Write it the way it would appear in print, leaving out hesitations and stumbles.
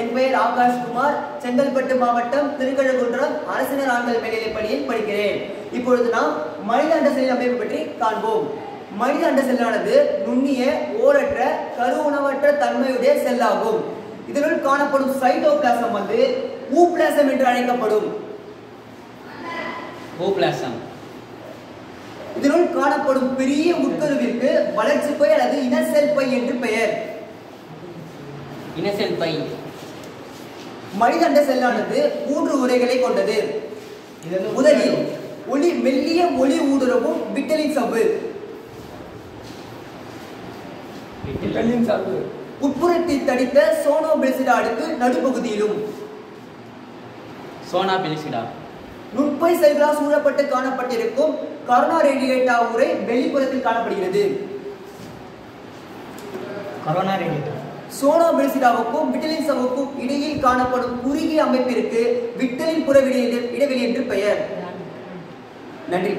என் பெயர் ஆகாஷ் குமார். செங்கல்பட்டு மாவட்டம் திருக்கழுகுன்றம் அரசினர் ஆண்கள் மேல்நிலைப் பள்ளியில் படிக்கிறேன். இப்பொழுது நாம் மனித அண்ட செல்லின் அமைப்பு பற்றி காண்போம். மனித அண்ட செல்லானது நுண்ணிய ஓரற்ற கருவுணவற்ற தன்மையுடைய செல்லாகும். இதனுள் காணப்படும் சைட்டோபிளாசம் வந்து ஊபிளாசம் என்று அழைக்கப்படும். ஊபிளாசம். இதனுள் காணப்படும் பெரிய உட்கருவிற்கு வளர்ச்சி பை அல்லது இனசெல் பை என்று பெயர். இனசெல் பை. மனித அண்ட செல்லானது 3 உரைகளை கொண்டது. முதலில் மெல்லிய ஒளி ஊடுருவும் விட்டலின் சவ்வு. உட்புறத்தில் தடித்த சோனோபெலிசிடா அடுக்கு நடுப்பகுதியிலும். சோனோபெலிசிடா. நுட்பை செல்களால் சூழப்பட்டு காணப்பட்டிருக்கும் கரோனா ரேடியேட்டா உரை வெளிப்புறத்தில் காணப்படுகிறது. Corona radiata. சோனோபெலிசிடாவுக்கும் விட்டலின் சவ்வுக்கும் இடையில் காணப்படும் குறுகிய அமைப்பிற்கு விட்டலின் புற இடைவெளி என்று பெயர். நன்றி.